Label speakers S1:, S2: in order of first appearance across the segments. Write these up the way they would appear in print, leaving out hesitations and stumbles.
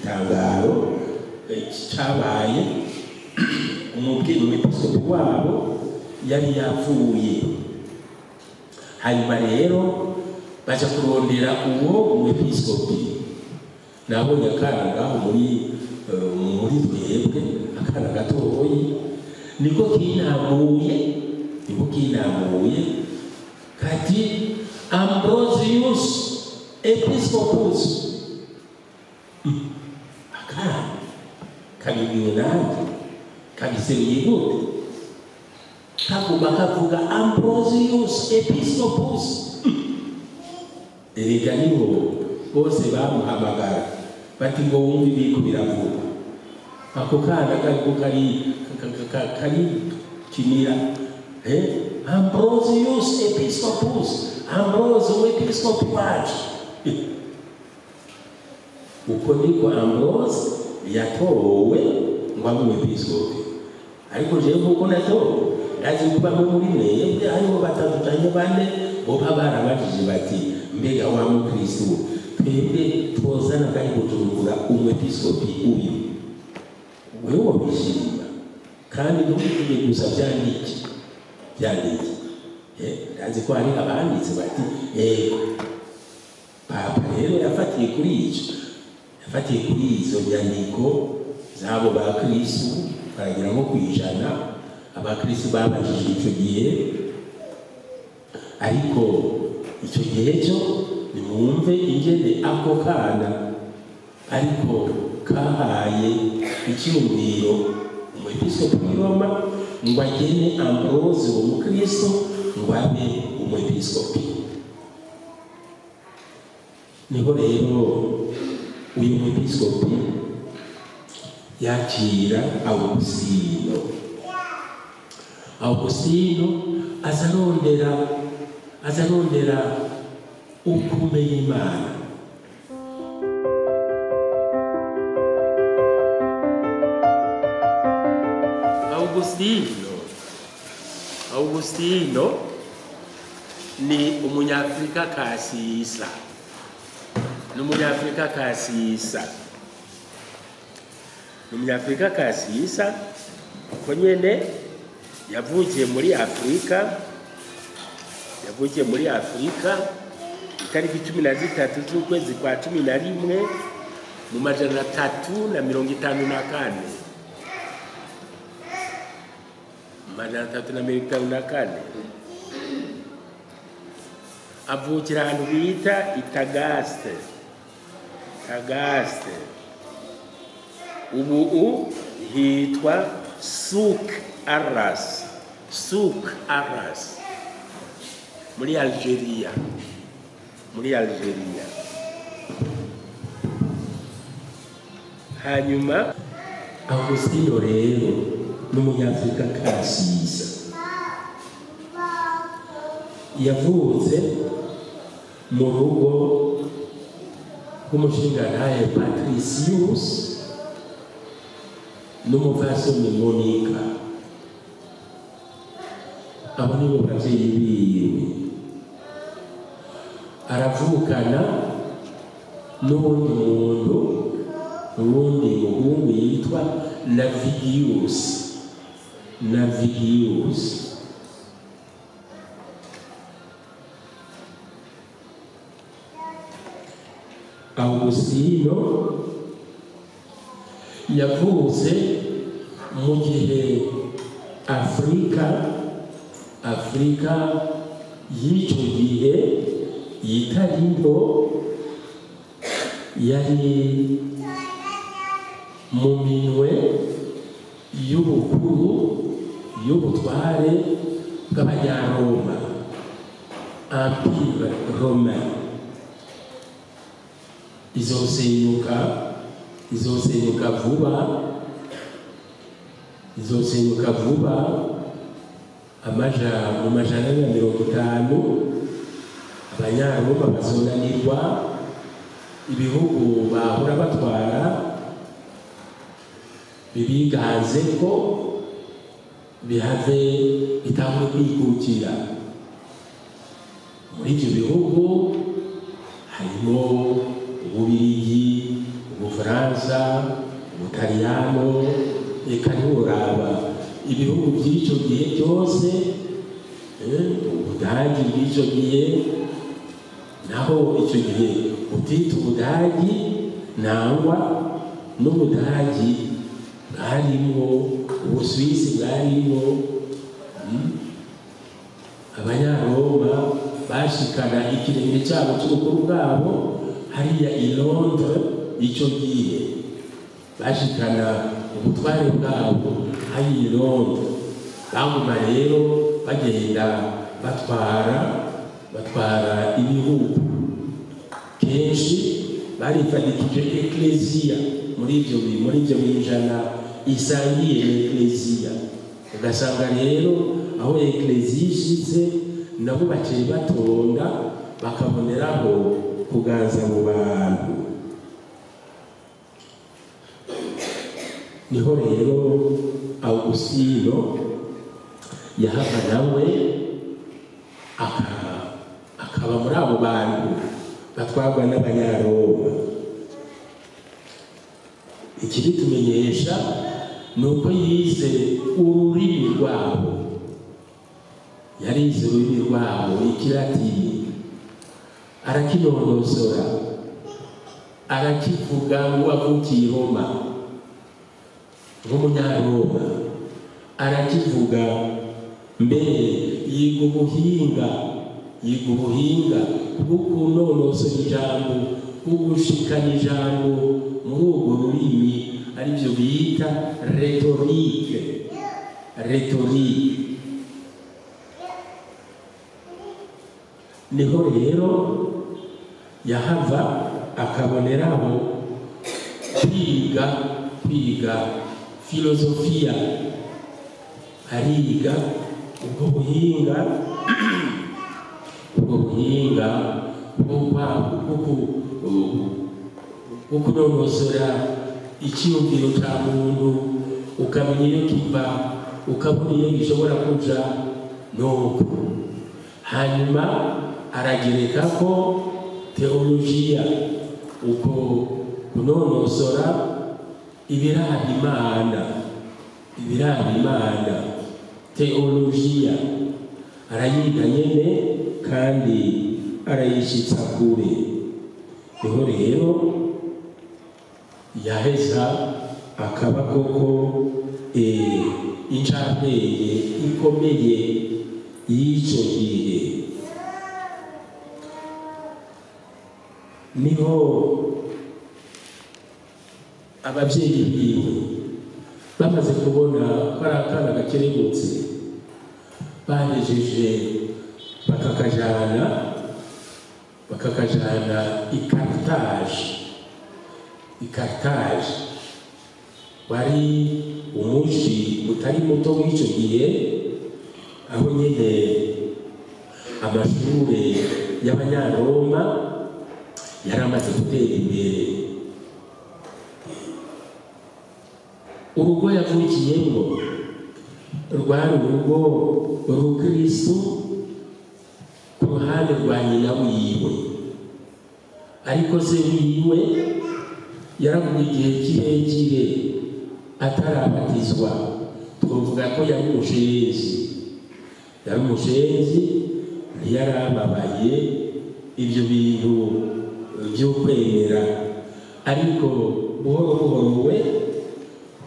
S1: igitangaro cyabaye umwepiskopi wabo yari yapfuye. Hanyuma rero baca kurondera uwo umwepiskopi. Nabonye akana ngaho muri twebwe, akana gatoyi niko kinamuye kati Ambrosius Episcopus. Akana kabibiyonandi kabiseruye gute kavuga Ambrosius Episcopus. Erega niho bose bamuhamagara bati ngo wumve ibiko biravuga. Ako kana kari kinira Ambrosius Episcopus, Ambrose Episcopi wacu. Uko niko Ambrose yatowe ngo abe umwepiskopi. Ariko jewe uko natowe ndazi kuba muri mwebwe hariho batandukanye bane boba barabajije bati mbega wa mukristo twebwe twozana kandi guturugura umwepiskopi uyu wewe wabishima kandi ntuvuge gusa byandiki ndazi ko hari abanditse bati papa rero yafatiye kuri izo nyandiko zabo ba Kristo baragira nko kwijana abakristo babajije icyo gihe. Ariko icyo gihe cyo nimwumve ingene ako kana ariko kahaye icyumviro umwepiskopi w'i Roma ngo agene Ambrose wo mukristo ngo abe umwepiskopi. Niho rero uyu mwepiskopi yakira Augustino azarondera ukumenya Imana. Augustino ni umunyafrika kasisa. Umunyafrika kasisa ko nyene yavukiye muri Afrika itariki 13 z'ukwezi kwa 11 mu majana 354. Avukira ahantu bita Tagaste. Ubu hitwa Souk Arras muri Algeria. Hanyuma Augustino rero n'umunyafrika kasisa yavutse mu rugo rw'umushingantahe Patricius n'umupfasoni Monica. Abo nibo bavyeyi biwe. Aravukana n'uwundi muhungu yitwa Navigius. Augustino yavutse mu gihe Afrika y'icyo gihe yitarimbo yari mu minwe y'ubutware bw'abanyaroma, Empire Romain. izosenyuka vuba mu majana ya 50. Abanyaroma bazonanirwa ibihugu bahora batwara bibiganze ko bihave bitangwe kwikukira. Muri ibyo bihugu harimo Ububiligi, Ubufaransa, Ubutaliyano, eka ntiworaba ibihugu by'icyo gihe byose, Ubudagi bw'icyo gihe, naho icyo gihe utita Ubudagi nangwa n'Ubudagi bwarimo, Ubusuwisi bwarimo, Abanyaroma bashikana ikirenge cyabo cy'ubukuru bwabo hariya i Londres icyo gihe, bashikana ubutware bwabo hariya i Londres. Baguma rero bagenda batwara ibihugu, kenshi barifadikije ekleziya muri ibyo bijana isangiye n'ekleziya. Ugasanga rero aho ekleziya ishitse nabo baciye batonda bakaboneraho kuganza mu bantu. Niho rero Augustino yahava nawe akaba muri abo bantu batwarwa n'Abanyaroma. Ikibitumenyesha ni uko yize ururimi rwabo, yarize ururimi rwabo Ikilatini, arakinonosora, arakivuga nk'uwavukiye i Roma nk'umunyaroma, arakivuga, mbere yiga ubuhinga bwo kunonosora ijambo, bwo gushikana ijambo muri urwo rurimi, aribyo bita retorike. Niho rero yahava akaboneraho kwiga filozofiya, ariga ubwo buhinga bwo kunonosora icyiyumviro cya muntu, ukamenya iyo kiva, ukabona iyo gishobora kuja, nuko hanyuma aragereka ko teolojiya, uko kunonosora ibiraba Imana, teolojiya arayiga nyene kandi arayishitsa kure. Niho rero yaheza akaba koko incabwenge ikomeye y'icyo gihe. Niho ababyeyi biwe bamaze kubona ko ari akana gakerebutse, bahejeje bakakajana i Carthage, wari umuji utari muto w'icyo gihe, aho nyine amashuri y'Abanyaroma yari amaze gutera imbere. Urugo yavukiyemo rwari urugo rukristo ku ruhande rwa nyina wiwe, ariko se wiwe yaravuye igihe kirekire atarabatizwa. Twavuga ko yari umushenzi, ntiyarababaye ibyo bintu byo kwemera, ariko buhoro we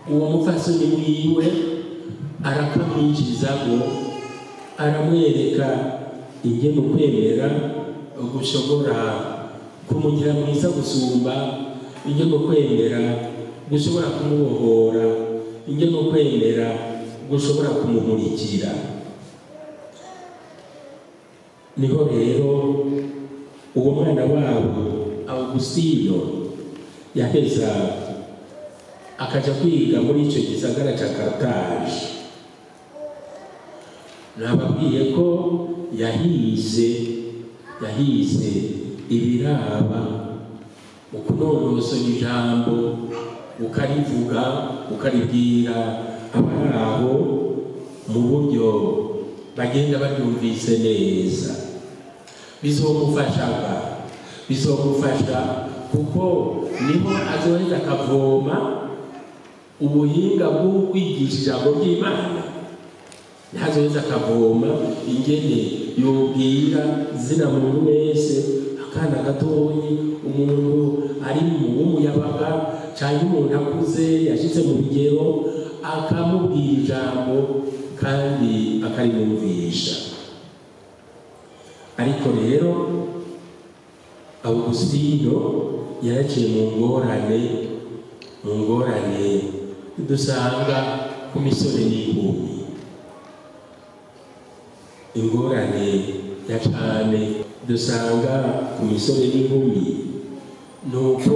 S1: uwo mufasoni wiwe arakamwinjizamo, aramwereka ingene kwemera gushobora kumugira mwiza gusumba, ingene kwemera gushobora kumubohora, ingene kwemera gushobora kumuhurikira. Niho rero uwo mwana wabo Augustino yaheza akaja kwiga muri icyo gisagara cya Carthage. Nababwiye ko yahize ibiraba mu kunonosora ijambo, ukarivuga ukaribwira abari aho mu buryo bagenda baryumvise neza. Bizomufasha kuko niho azoheza akavoma ubuhinga bwo kwigisha ijambo ry'Imana. Ntazoheza akavoma ingene yobwira zina muntu wese, akana gatoyi, umuntu ari w'umuyabaga cyangwa umuntu akuze yashyize mu bigero, akamubwira ijambo kandi akarimwumvisha. Ariko rero Augustino yaraciye mu ngorane dusanga ku misore n'inkumi. Ingorane ya cyane dusanga ku misore n'inkumi nuko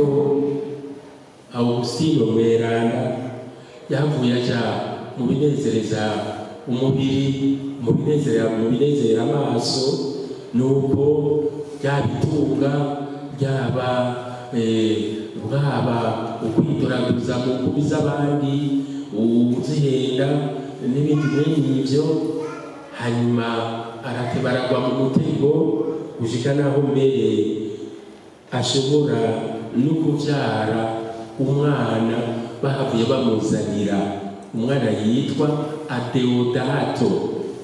S1: Augustino Mweranda yavuye aja mu binezereza umubiri, mu binezera amaso, nuko byabitunga byaba bwaba ukwidoraguza mu kubi z'abandi, uzihenda n'ibindi bene ibyo. Hanyuma aratebaragwa mu mutego gushika naho mbere ashobora no kubyara umwana bahavuye bamuzanira umwana yitwa Adeodato,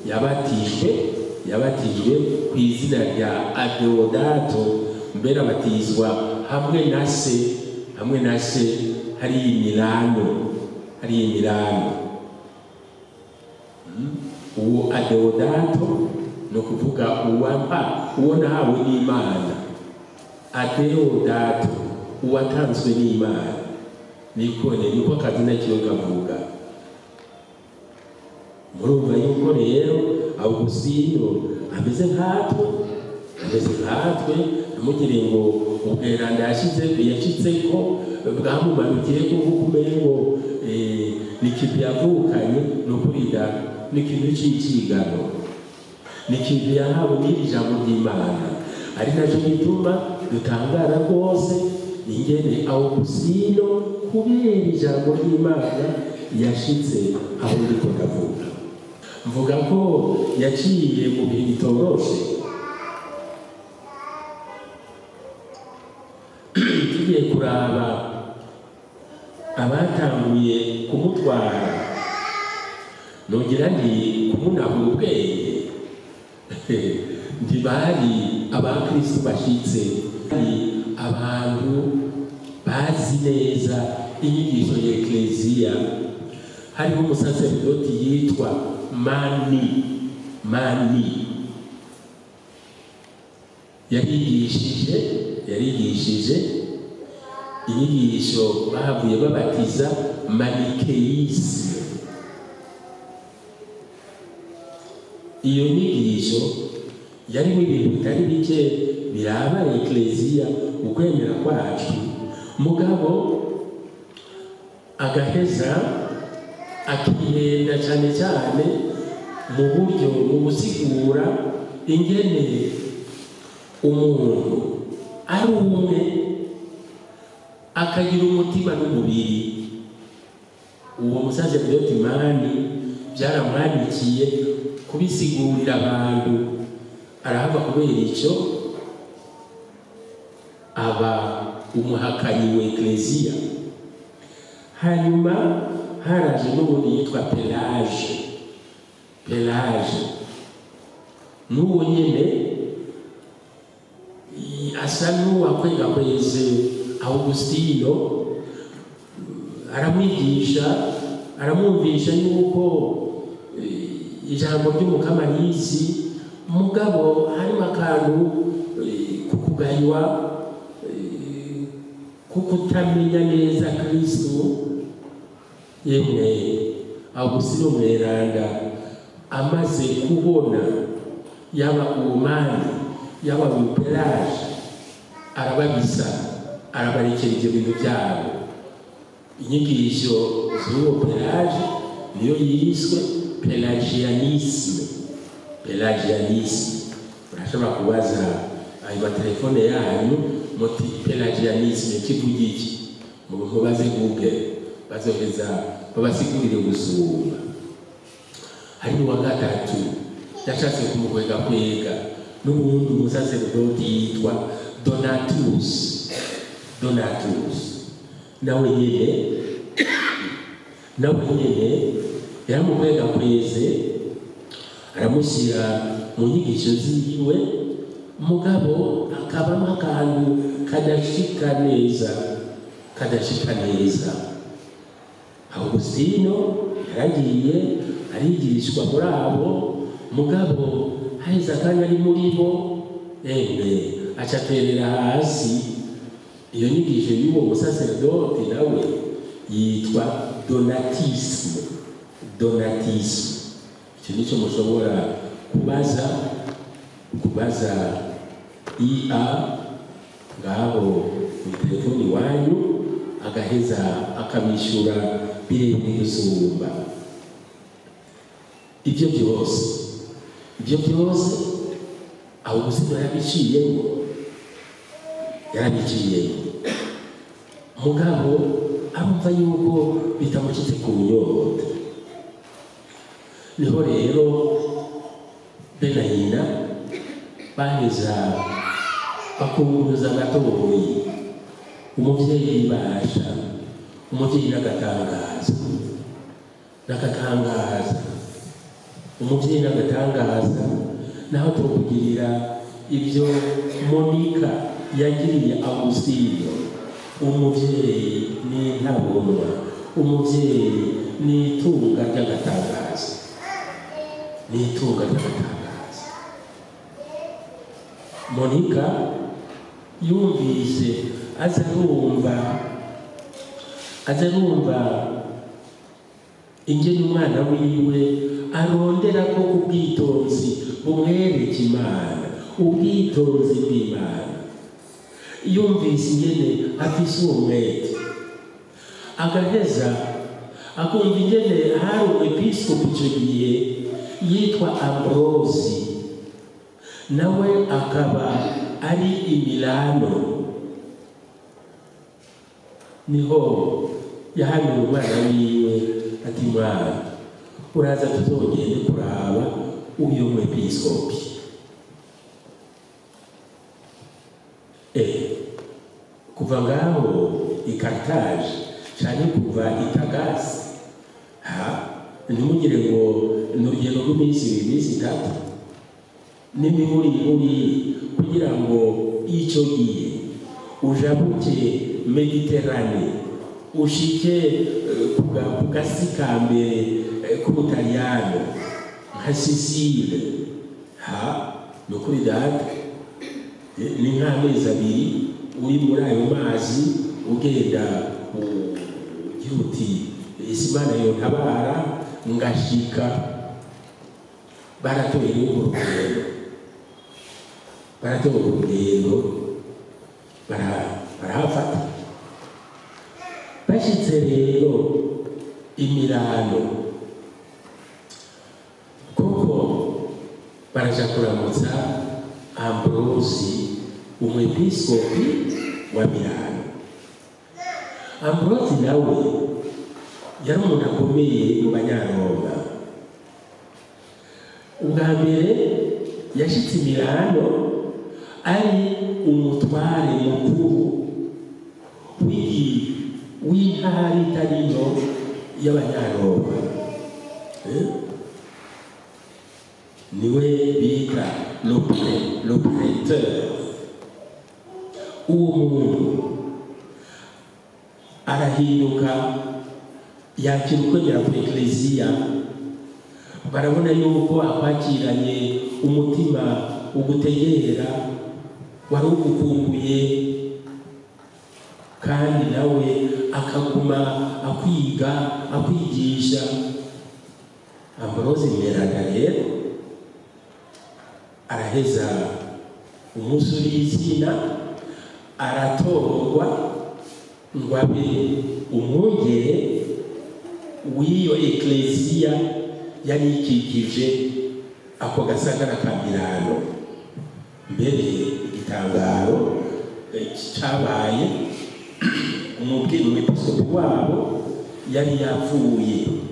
S1: yabatijwe ku izina rya Adeodato, mbere abatizwa hamwe na se hari Milano. Uwo Adeodato no kuvuga uwo nahawe n'Imana. Adeodato uwatanzwe n'Imana, niko akazina kiyo kavuga. Murumva yuko rero Augustino ameze nkatwe, amugire ngo ubweranda yashitseko bwamumanukiye kuko umengo ni ikintu yavukanye, no kurida ni ikintu cy'ikigano, ni ikintu yahawe n'iri jambo ry'Imana. Ari nacyo gituma dutangara rwose ingene Augustino kubera ijambo ry'Imana yashitse aho ndiko ndavuga. Mvuga ko yaciye mu bihe bitoroshe. Tugiye kuraba abatanguye kumutwara, nogira nti kumunabura ubwenge ntibari abakristo bashitse, ari abantu bazi neza inyigisho ya Ekleziya. Hariho umusaserdoti yitwa Mani yarigishije inyigisho bahavuye babatiza Manicheisme. Iyo nyigisho yarimo ibintu bitari bike biraba Ekleziya, ukwemera kwacu, mugabo agaheza akihenda cyane mu buryo mu gusigura ingene umuntu ari umwe akagira umutima n'umubiri. Uwo musaserdoti Mani byaramwandikiye kubisigurira abantu, arahava kubera icyo aba umuhakanyi wa Ekleziya. Hanyuma haraje n'ubundi yitwa Pelage, n'uwo nyine asa n'uwakwegakweze Augustino, aramwumvisha yuko ijambo ry'Umukama rizi, mugabo harimo akantu kukugaywa kukutamenya neza Kristo. Yemwe Augustino Mweranda amaze kubona yaba Umani yaba Pelage, arabarekera ibyo bintu byabo. Inyigisho z'uwo Pelage niyo yiswe Pelagianisme. Urashobora kubaza ayo matelefone yanyu muti Pelagianisme kivuga iki, mubaze Google bazoheza babasigurire gusumba. Hari uwa gatatu yashatse kwega n'ubundi umusaserdoti yitwa Donatus nawe nyene yaramukwega kweze aramushyira mu nyigisho ziwe mugabo akabamo akantu kadashika neza Augustino yaragiye arigirishwa muri abo mugabo haheze akanya ari muri bo acaterera hasi iyo nyigisho y'uwo musaseredoti nawe yitwa donatisme icyo nicyo mushobora kubaza ia ngaho mu telefoni wanyu agaheza akabishura birebire gusumba ibyo byose aho ubuzima yarabiciyemo mugabo arumva yuko bitamushitse ku nyota niho rero Benayina baheza bakunguza gatoyi umuvyeyi basha umuvyeyi n'agatangaza naho turukugirira ibyo Monika yagiriye Agustino umuvyeyi n'intabonwa umuvyeyi n'itunga ry'agatangaza Monika yumvise azarumva ingene umwana wiwe arondera ko ubwitonzi bumwereka Imana ubwitonzi bw'Imana yumvise ingene afise umwete agaheza akumva ingene hari umwepiskopi icyo gihe yitwa Ambrosi nawe akaba ari i Milano niho yahanuye umwana wiwe ati mwana uraza tuzogende kuraba uyu mwepiskopi kuva ngaho i Carthage cyane kuva i Tagasi ntimugire ngo ni urugendo rw'iminsi 3 n'imiburi kugira ngo icyo gihe ujabuke Mediterane ushike ku gasi ka mbere k'Ubutaliyano nka Sicile ni ukuri data ni nk'amezi 2 uri muri ayo mazi ugenda ugira uti isi Imana yontabara ngashika baratoye urugendo barahafata bashyitse rero i Milano kuko baraja kuramutsa Ambrosi umwepiskopi wa Milano. Ambrosi nawe yari umuntu akomeye mu Banyaroma. Ubwa mbere yashitse i Milano ari umutware mukuru w'intara itari nto y'Abanyaroma. Niwe bita le prêteur. Uwo muntu arahinduka yakira ukwegera ku ekleziya, barabona yuko akwakiranye umutima ugutegera wari ugukumbuye, kandi nawe akaguma akwigisha. Ambrosi Mweranda rero araheza umunsi w'izina aratorwa ngo abe umwungere w'iyo ekleziya yari ikikije ako gasagara ka Milano. Mbere igitangaro cyabaye umwepiskopi wabo yari yapfuye.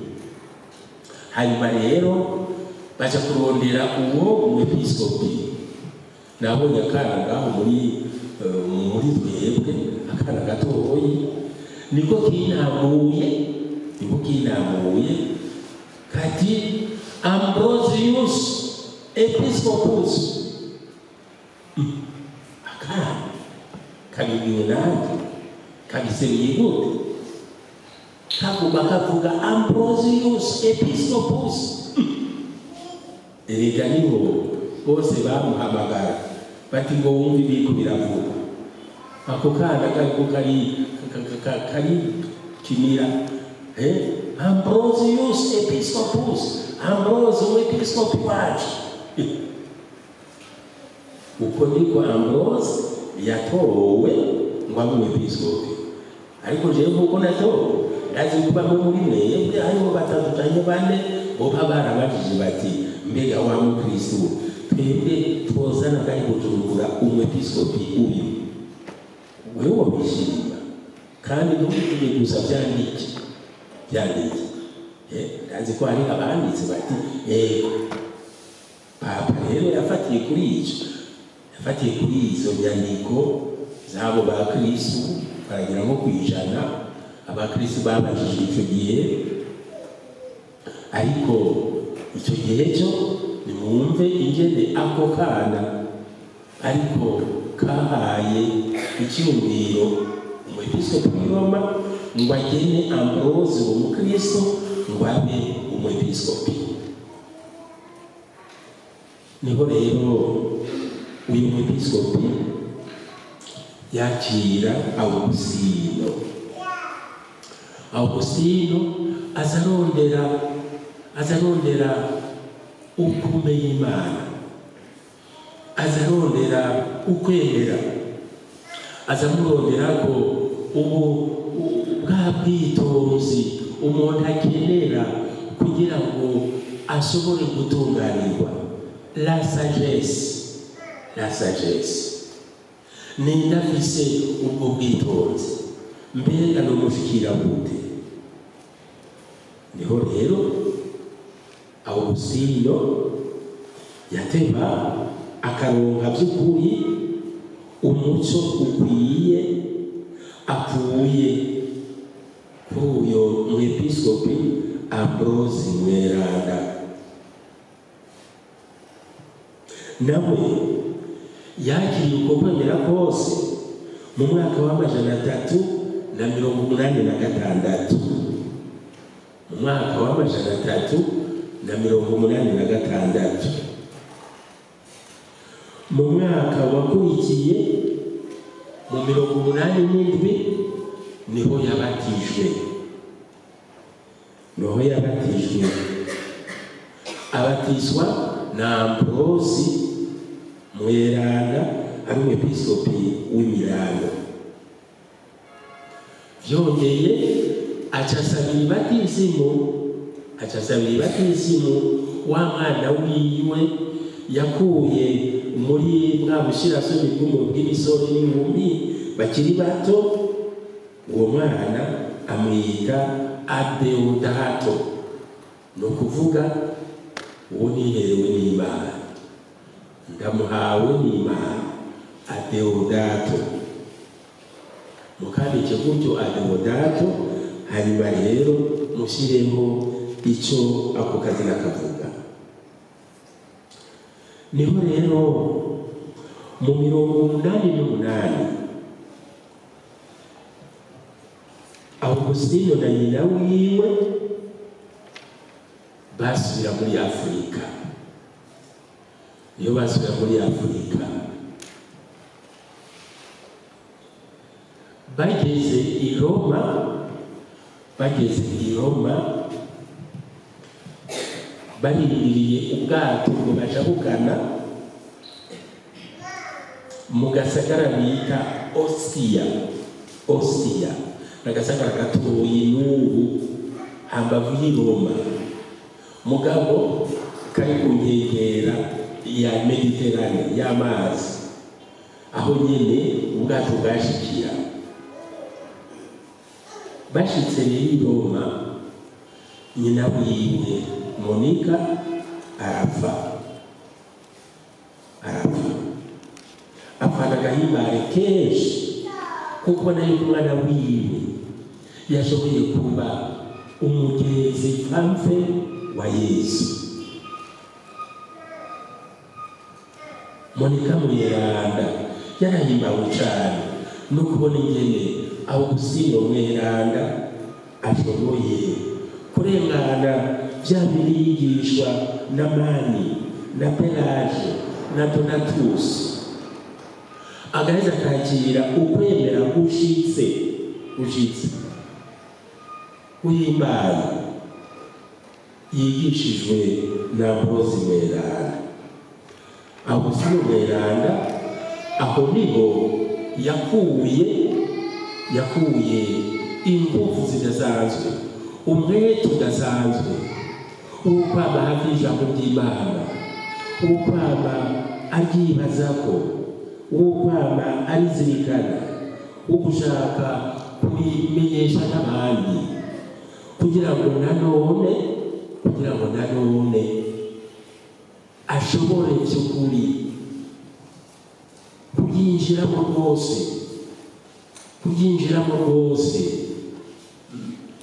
S1: Hanyuma rero baja kurondera uwo umwepiskopi, nabonye akana ngaho muri twebwe kana gatoyi niko kinamuye kati Ambrosius Episcopus akana kabibinani kabiseruye gute kavuga Ambrosius Episcopus erega niho bose bamuhamagara bati ngo wumve ibiko biravuga ako kana kari kimira Ambrosius Episcopus Ambrose Episcopi wacu uko niko Ambrose yatowe ngo abe umwepiskopi ariko jewe uko natowe ndazi kuba muri mwebwe hariho batatu canke bane boba barabajije bati mbega wa mukristo twebwe twozana kandi gutumbura umwepiskopi uyu wewe wabishima kandi ntuvuge gusa byandike ndazi ko hari abanditse bati papa rero yafatiye kuri izo nyandiko zabo ba Kristo baragira nko kwijana abakristo babajije icyo gihe ariko icyo gihe cyo nimwumve ingene ako kana ariko kahaye icyumviro umwepiskopi w'i Roma ngo agene Ambrose umukristo ngo abe umwepiskopi. Niho rero uyu mwepiskopi yakira Augustino azarondera ukumenya Imana, azarondera ukwemera, azamurondera ko bwa bwitonzi umuntu akenera kugira ngo ashobore gutunganirwa. La sagesse nenda fise ubwo bwitonzi mbega no mushikira gute. Niho rero Augustino yateba akaronka by'ukuri umuco ukwiye avuye kuri uyo mwepiskopi Ambrose Mweranda. Nawe yakiriye uko kwemera kose mu mwaka wa 386 mu mwaka wa 386 mu mwaka wakurikiye mu 87 niho yabatijwe abatizwa na Ambrose Mweranda ari umwepiskopi w'Imilano. Vyongeye acasabira ibatizimu wa mwana wiwe yakuye muri bwa bushirasoni bw'imisore n'inkumi bakiri bato. Uwo mwana amwita Adeodato, no kuvuga uwo niherewe n'Imana, ndamuhawe n'Imana. Adeodato mukandike gutyo Adeodato, hanyuma rero mushyiremo icyo ako kazina kavuga. Niho rero mu 88 Augustino na nyina wiwe basubira muri Afurika. Niyo basubira muri Afurika bageze i Roma barindiriye ubwato ngo bajabukana mu gasagara bita Ostia nagasagara gatoyi n'ubu hambavu y'i Roma, mugabo kari ku nkengera ya Mediterane y'amazi, aho nyene ubwato bwashikira. Bashitse i Roma, nyina wiwe Monica arapfa apfana gahimbare kenshi kuko nayo umwana wiwe yashoboye kuba umugezi pamfe wa Yesu. Monika Mweranda yarahimbawe cyane no kubona ingene Augustino Mweranda ashoboye kurengana bya birigishwa na Mani na Pelagie na Donatus, agaheza akakira ukwemera gushitse uhimbaye yigishijwe na Ambroise Mweranda. Augustino Mweranda aho niho yakuye ingufu zidasanzwe, umwete udasanzwe ukwama hafi y'ijambo ry'Imana, ukwama aryibazako, ukwama arizirikana, ugushaka kubimenyesha n'abandi kugira ngo nanone ashobore by'ukuri kubyinjiramo rwose.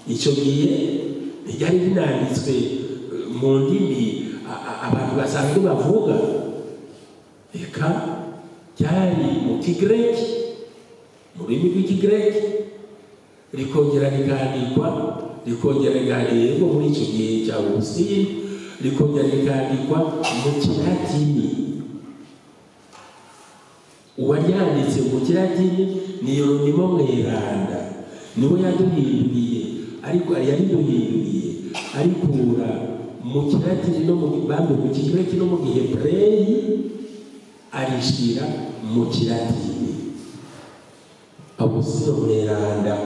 S1: Icyo gihe ntibyari binanditswe mu ndimi abantu basanzwe bavuga, reka byari mu Kigreki, mu rurimi rw'Ikigreki, rikongera rikandikwa muri icyo gihe cya Augustino, rikongera rikandikwa mu Kilatini. Uwaryanditse mu Kilatini ni Yeronimo Mweranda, niwe yaduhinduriye, ariko yariduhinduriye arikura mu Kilatini no mu Kigreki no mu Gihebreyi arishira mu Kilatini. Augustino Mweranda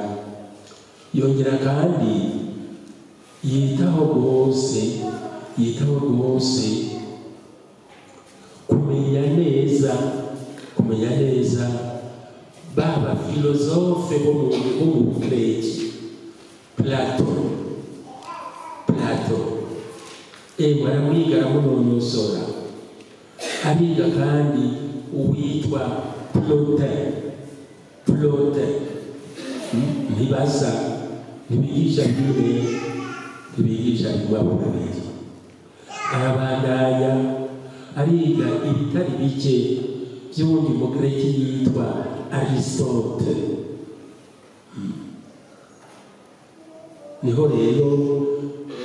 S1: yongera kandi yitaho rwose kumenya neza baba filozofe bo mu Greki, Plato baramwiga aramunonosora. Ariga kandi uwitwa Plotin, ntibigisha abo babiri. Arabandanya ariga ibitari bike by'uwundi mu Greki yitwa Aristote. Niho rero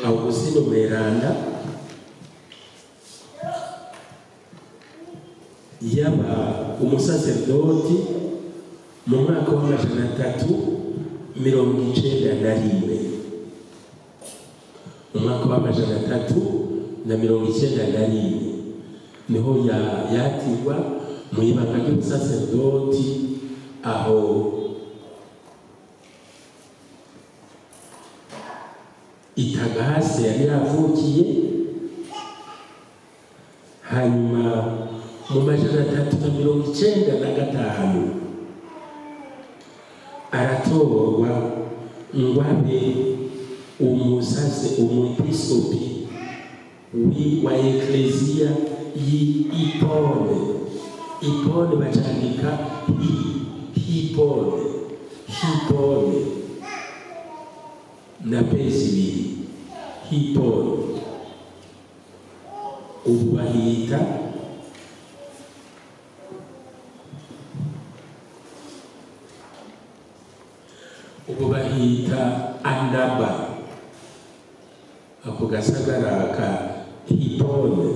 S1: Augustino Mweranda yaba umusaserdoti mu mwaka wa 391. Mu mwaka wa 391 niho yatirwa mu ibanga ry'umusaserdoti, aho Itagase yari yavukiye. Hanyuma mu 395 aratorwa ngo abe umwepiskopi wa eklesia Hippone bacandika Hippone na pesibiri Hippone. Ubu bahita Annaba, ako gasagara ka Hippone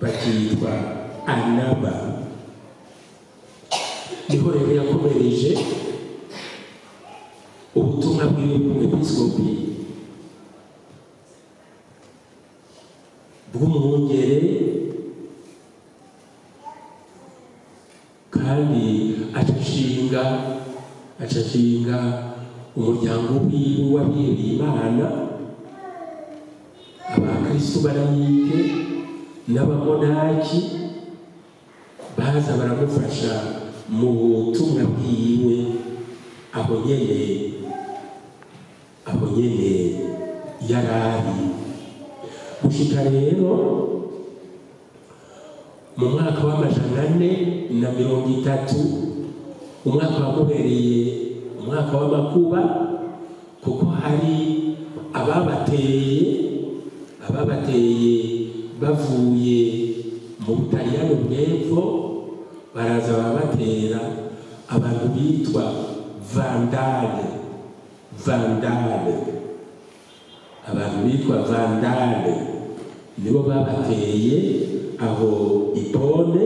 S1: bakitwa Annaba. Niho rero yakomereje ubutumwa bwiwe bw'umwepiskopi bw'umwungere, kandi acashinga umuryango wiwe w'abihebeye Imana, abakristo barayike n'abamonaki baza baramufasha mu butumwa bwiwe. Aho nyene yarari gushika rero mu mwaka wa 430, umwaka wamubereye umwaka w'amakuba, kuko hari ababateye bavuye mu Butaliyano bw'epfo, baraza babatera abantu bitwa vandale, abantu bitwa vandale nibo babateye aho Ipone,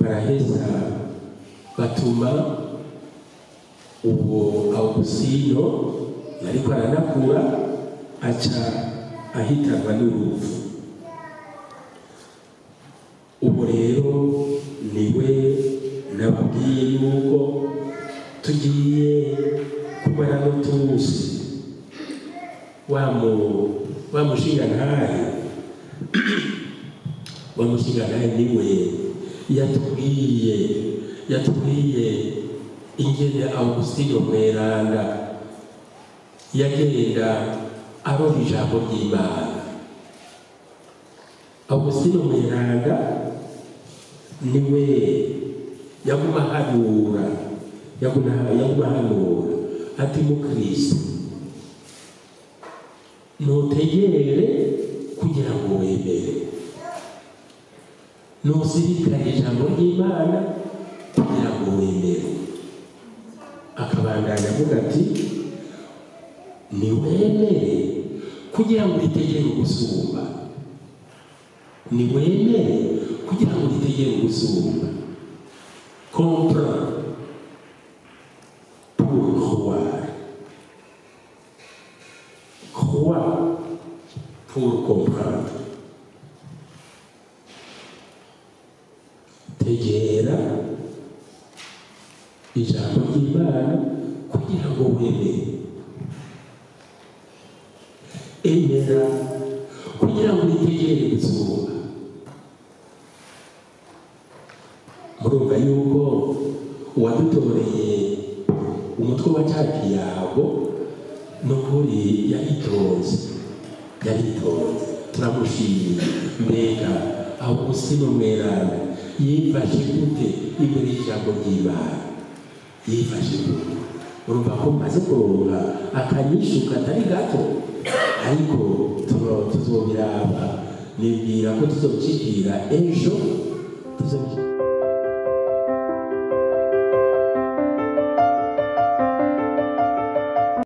S1: baraheza batuma uwo Augustino yariko aranakura aca ahitanwa n'urupfu. Ubu rero niwe nababwiye yuko tugiye kumara n'utusi wa mushingantahe niwe yatubwiye ingene Augustino Mweranda yagenda aroha ijambo ry'Imana. Augustino Mweranda niwe yaguma ahanura ati mukristo ntutegere kugira ngo wemere, ntusirikane ijambo ry'Imana kugira ngo wemere. Akabandanya avuga ati niwemere kugira ngo uritegere ugusumba, niwemere kugira ngo uritegere ugusumba. Comprendre pour croire, croire pour comprendre. Tegera ijambo ry'Imana kugira ngo wemere, emera kugira ngo uritegere gusumba. Murumva yuko uwadutoreye umutwe wa ca kiyago n'ukuri yaritonze, turamushimiye. Mbega Augustino Mweranda yifashe gute imbere y'ijambo ry'Imana? Yifashe gute? Urumva ko maze kuronka akanyishu katari gato, ariko tuzobiraba. Nibwira ko tuzobishikira ejo,